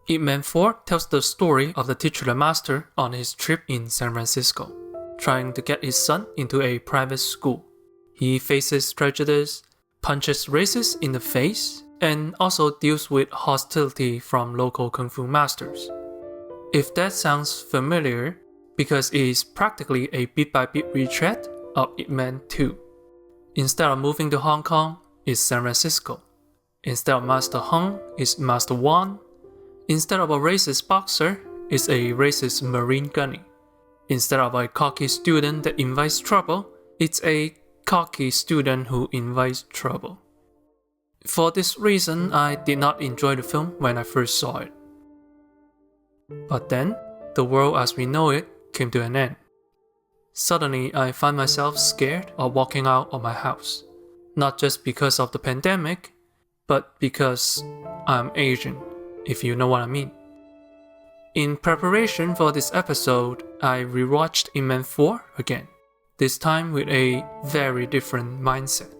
Ip Man 4 tells the story of the titular master on his trip in San Francisco, trying to get his son into a private school. He faces prejudice, punches racists in the face, and also deals with hostility from local kung fu masters. If that sounds familiar, because it is practically a bit-by-bit retread of Ip Man 2. Instead of moving to Hong Kong, it's San Francisco. Instead of Master Hung, it's Master Wan. Instead of a racist boxer, it's a racist marine gunny. Instead of a cocky student that invites trouble, it's a cocky student who invites trouble. For this reason, I did not enjoy the film when I first saw it. But then, the world as we know it came to an end. Suddenly, I find myself scared of walking out of my house. Not just because of the pandemic, but because I'm Asian, if you know what I mean. In preparation for this episode, I rewatched Ip Man 4 again, this time with a very different mindset.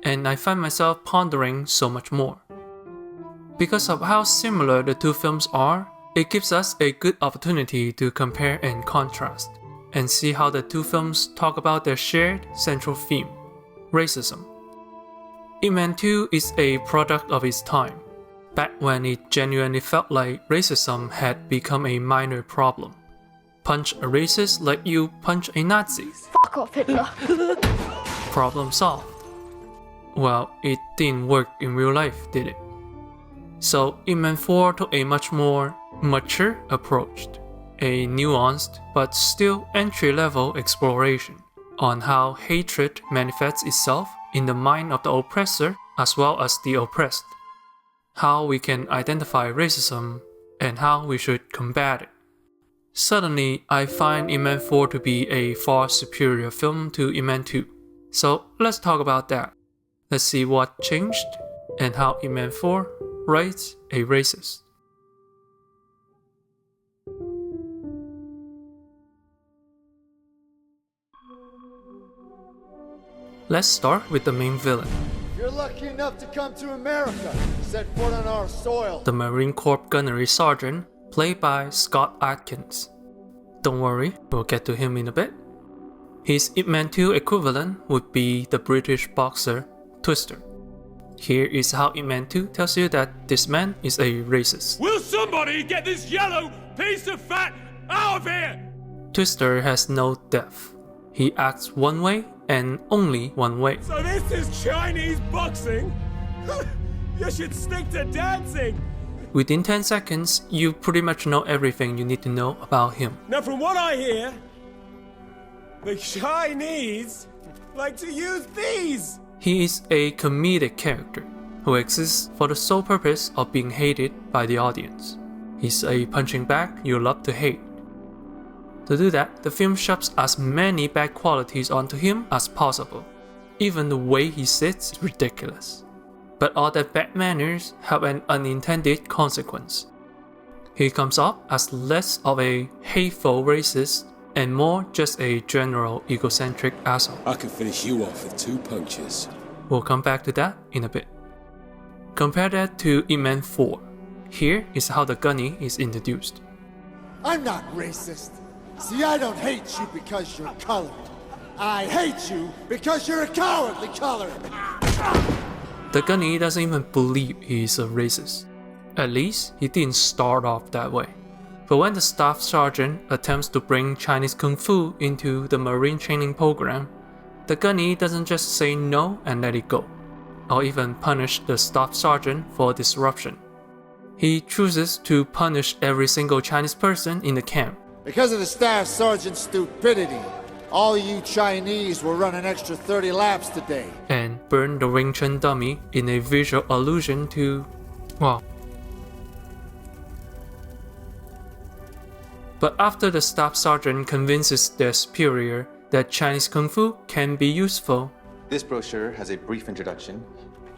And I find myself pondering so much more. Because of how similar the two films are, it gives us a good opportunity to compare and contrast, and see how the two films talk about their shared central theme, racism. Ip Man 2 is a product of its time, back when it genuinely felt like racism had become a minor problem. Punch a racist like you punch a Nazi. Fuck off, Hitler. Problem solved. Well, it didn't work in real life, did it? So Ip Man 4 took a much more mature approach, a nuanced but still entry-level exploration on how hatred manifests itself in the mind of the oppressor as well as the oppressed, how we can identify racism, and how we should combat it. Suddenly, I find Ip Man 4 to be a far superior film to Ip Man 2. So let's talk about that. Let's see what changed and how Ip Man 4 writes a racist. Let's start with the main villain. You're lucky enough to come to America, set foot on our soil. The Marine Corps gunnery sergeant, played by Scott Adkins. Don't worry, we'll get to him in a bit. His Ip Man 2 equivalent would be the British boxer Twister. Here is how Ip Man 2 tells you that this man is a racist. Will somebody get this yellow piece of fat out of here? Twister has no depth. He acts one way and only one way. So this is Chinese boxing? You should stick to dancing. Within 10 seconds, you pretty much know everything you need to know about him. Now from what I hear, the Chinese like to use these. He is a comedic character who exists for the sole purpose of being hated by the audience. He's a punching bag you love to hate. To do that, the film shoves as many bad qualities onto him as possible. Even the way he sits is ridiculous. But all that bad manners have an unintended consequence. He comes off as less of a hateful racist and more just a general egocentric asshole. I can finish you off with 2 punches. We'll come back to that in a bit. Compare that to Ip Man 4. Here is how the gunny is introduced. I'm not racist. See, I don't hate you because you're colored. I hate you because you're a cowardly colored. The gunny doesn't even believe he is a racist. At least, he didn't start off that way. But when the staff sergeant attempts to bring Chinese Kung Fu into the Marine training program, the gunny doesn't just say no and let it go, or even punish the staff sergeant for disruption. He chooses to punish every single Chinese person in the camp. Because of the staff sergeant's stupidity, all you Chinese will run an extra 30 laps today. And burn the Wing Chun dummy in a visual allusion to, well. But after the staff sergeant convinces their superior that Chinese Kung Fu can be useful, this brochure has a brief introduction,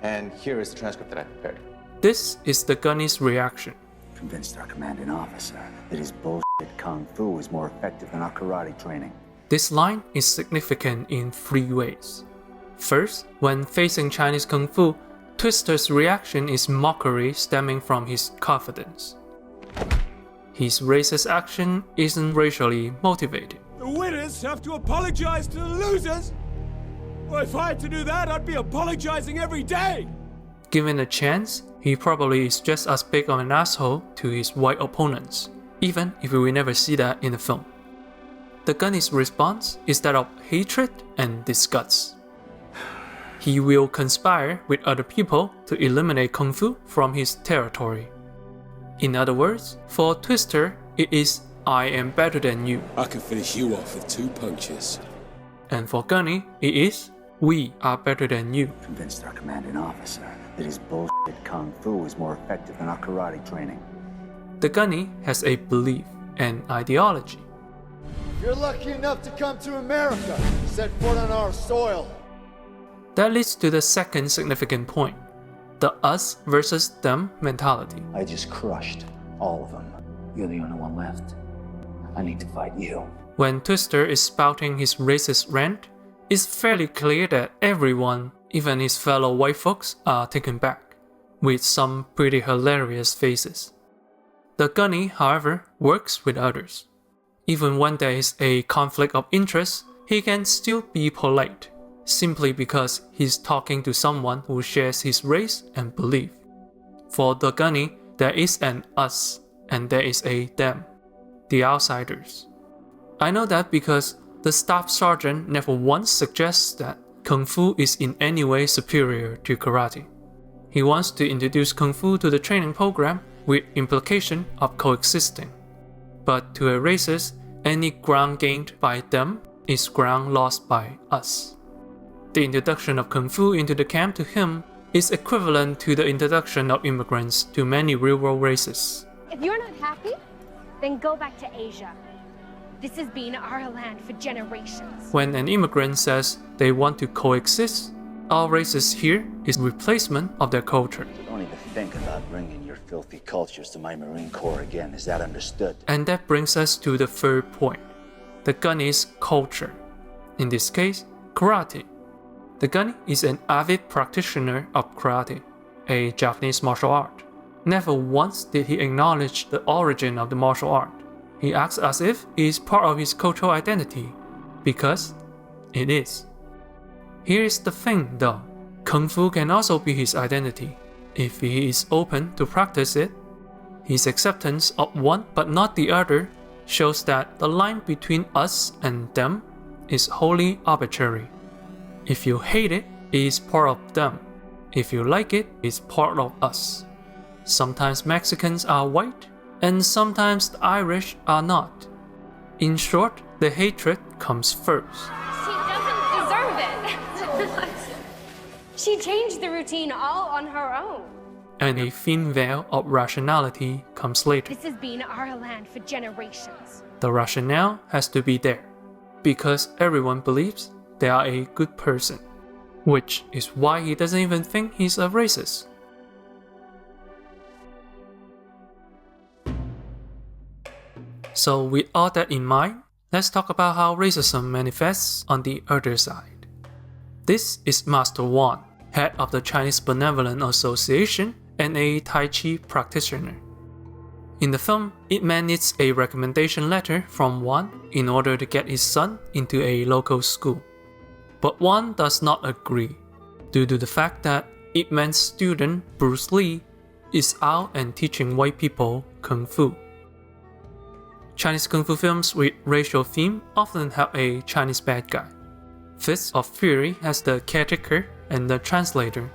and here is the transcript that I prepared. this is the gunny's reaction. Convinced our commanding officer that his bullshit kung fu is more effective than our karate training. This line is significant in 3 ways. First, when facing Chinese Kung Fu, Twister's reaction is mockery stemming from his confidence. His racist action isn't racially motivated. The winners have to apologize to the losers? Well, if I had to do that, I'd be apologizing every day! Given a chance, he probably is just as big of an asshole to his white opponents, even if we never see that in the film. The gunny's response is that of hatred and disgust. He will conspire with other people to eliminate Kung Fu from his territory. In other words, for Twister, it is I am better than you. I can finish you off with 2 punches. And for Gunny, it is we are better than you. Convinced our commanding officer that his bullshit Kung Fu is more effective than our karate training. The Gunny has a belief and ideology. You're lucky enough to come to America, set foot on our soil. That leads to the second significant point, the us versus them mentality. I just crushed all of them. You're the only one left. I need to fight you. When Twister is spouting his racist rant, it's fairly clear that everyone, even his fellow white folks, are taken back, with some pretty hilarious faces. The Gunny, however, works with others. Even when there is a conflict of interest, he can still be polite, simply because he's talking to someone who shares his race and belief. For the Gunny, there is an us, and there is a them, the outsiders. I know that because the staff sergeant never once suggests that Kung Fu is in any way superior to karate. He wants to introduce Kung Fu to the training program with implication of coexisting. But to a racist, any ground gained by them is ground lost by us. The introduction of Kung Fu into the camp to him is equivalent to the introduction of immigrants to many real-world races. If you're not happy, then go back to Asia. This has been our land for generations. When an immigrant says they want to coexist, all races here is replacement of their culture. Don't even think about bringing your filthy cultures to my Marine Corps again. Is that understood? And that brings us to the third point, the Gunny's culture. In this case, karate. The Gunny is an avid practitioner of karate, a Japanese martial art. Never once did he acknowledge the origin of the martial art. He acts as if it is part of his cultural identity, because it is. Here is the thing though, Kung Fu can also be his identity, if he is open to practice it. His acceptance of one but not the other shows that the line between us and them is wholly arbitrary. If you hate it, it is part of them. If you like it, it's part of us. Sometimes Mexicans are white, and sometimes the Irish are not. In short, the hatred comes first. She doesn't deserve it. She changed the routine all on her own. And a thin veil of rationality comes later. This has been our land for generations. The rationale has to be there, because everyone believes they are a good person, which is why he doesn't even think he's a racist. So with all that in mind, let's talk about how racism manifests on the other side. This is Master Wan, head of the Chinese Benevolent Association and a Tai Chi practitioner. In the film, Ip Man needs a recommendation letter from Wan in order to get his son into a local school. But Wan does not agree, due to the fact that Ip Man's student, Bruce Lee, is out and teaching white people Kung Fu. Chinese Kung Fu films with racial theme often have a Chinese bad guy. Fists of Fury has the caretaker and the translator.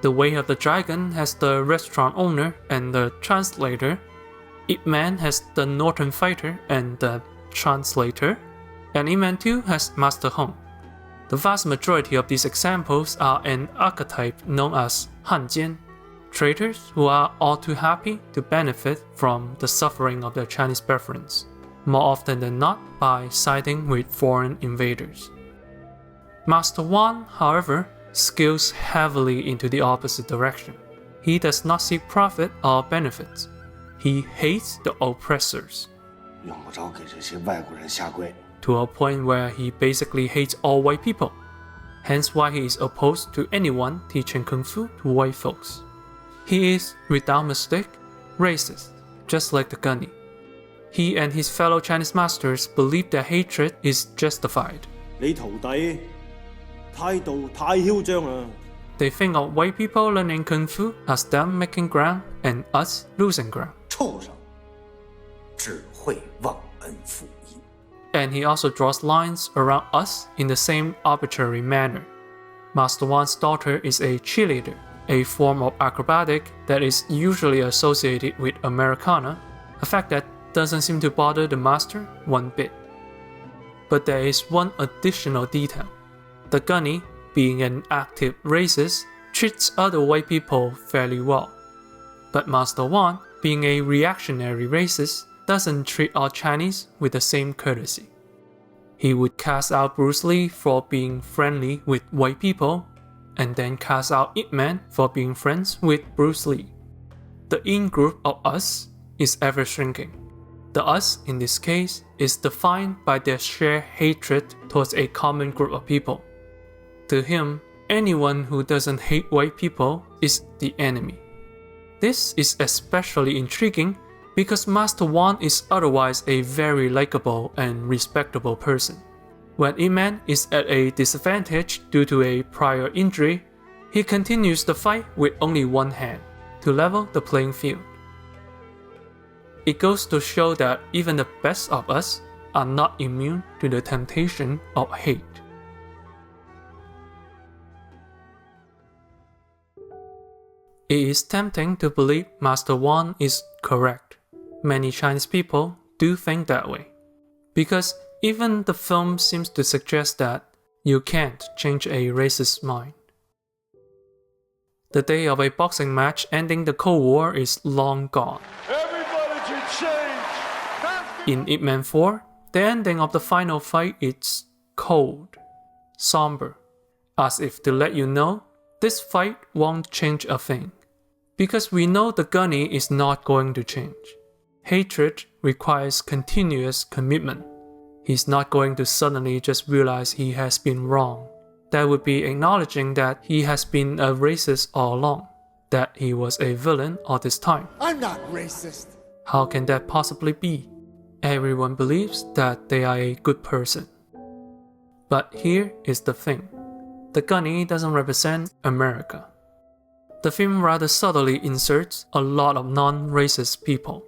The Way of the Dragon has the restaurant owner and the translator. Ip Man has the Northern Fighter and the translator. And Ip Man 2 has Master Hong. The vast majority of these examples are an archetype known as Hanjian, traitors who are all too happy to benefit from the suffering of their Chinese brethren, more often than not by siding with foreign invaders. Master Wan, however, skews heavily into the opposite direction. He does not seek profit or benefits. He hates the oppressors, to a point where he basically hates all white people, hence why he is opposed to anyone teaching Kung Fu to white folks. He is, without mistake, racist, just like the gunny. He and his fellow Chinese masters believe that hatred is justified. 你徒弟態度太囂張啦！ They think of white people learning kung fu as them making ground and us losing ground. 畜生，只会忘恩负义。 And he also draws lines around us in the same arbitrary manner. Master Wan's daughter is a cheerleader, a form of acrobatic that is usually associated with Americana, a fact that doesn't seem to bother the master one bit. But there is one additional detail. The gunny, being an active racist, treats other white people fairly well. But Master Wan, being a reactionary racist, doesn't treat all Chinese with the same courtesy. He would cast out Bruce Lee for being friendly with white people, and then cast out Ip Man for being friends with Bruce Lee. The in-group of us is ever shrinking. The us in this case is defined by their shared hatred towards a common group of people. To him, anyone who doesn't hate white people is the enemy. This is especially intriguing because Master Wan is otherwise a very likable and respectable person. When Ip Man is at a disadvantage due to a prior injury, he continues the fight with only one hand, to level the playing field. It goes to show that even the best of us are not immune to the temptation of hate. It is tempting to believe Master Wan is correct. Many Chinese people do think that way. Because even the film seems to suggest that you can't change a racist's mind. The day of a boxing match ending the Cold War is long gone. Everybody should change! In Ip Man 4, the ending of the final fight is cold, somber, as if to let you know this fight won't change a thing. Because we know the gunny is not going to change. Hatred requires continuous commitment. He's not going to suddenly just realize he has been wrong. That would be acknowledging that he has been a racist all along, that he was a villain all this time. I'm not racist. How can that possibly be? Everyone believes that they are a good person. But here is the thing. The gunny doesn't represent America. The film rather subtly inserts a lot of non-racist people.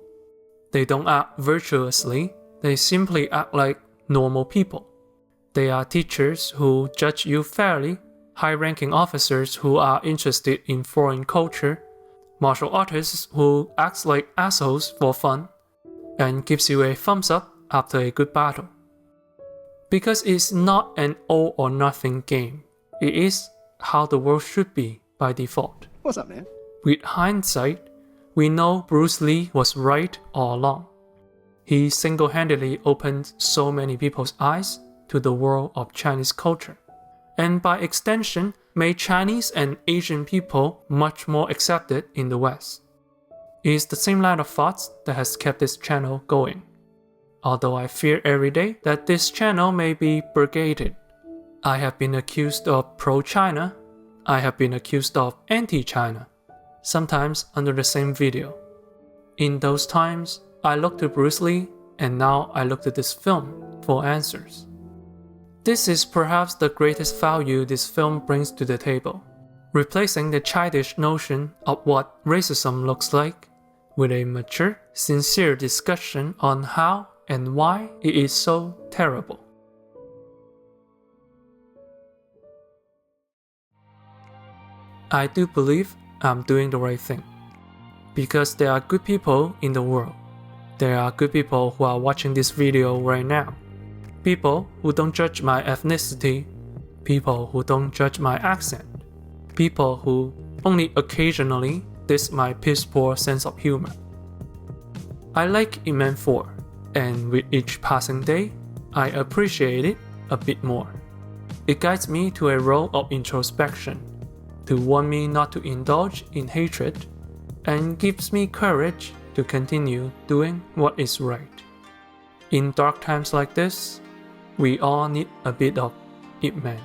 They don't act virtuously, they simply act like normal people. They are teachers who judge you fairly, high-ranking officers who are interested in foreign culture, martial artists who act like assholes for fun, and gives you a thumbs up after a good battle. Because it's not an all or nothing game. It is how the world should be by default. What's up, man? With hindsight, we know Bruce Lee was right all along. He single-handedly opened so many people's eyes to the world of Chinese culture, and by extension made Chinese and Asian people much more accepted in the West. It is the same line of thoughts that has kept this channel going. Although I fear every day that this channel may be brigaded. I have been accused of pro-China. I have been accused of anti-China, sometimes under the same video. In those times, I looked to Bruce Lee, and now I look to this film for answers. This is perhaps the greatest value this film brings to the table, replacing the childish notion of what racism looks like with a mature, sincere discussion on how and why it is so terrible. I do believe I'm doing the right thing. Because there are good people in the world. There are good people who are watching this video right now. People who don't judge my ethnicity. People who don't judge my accent. People who only occasionally diss my piss-poor sense of humor. I like Ip Man 4, and with each passing day, I appreciate it a bit more. It guides me to a role of introspection, to warn me not to indulge in hatred, and gives me courage to continue doing what is right. In dark times like this, we all need a bit of Ip Man.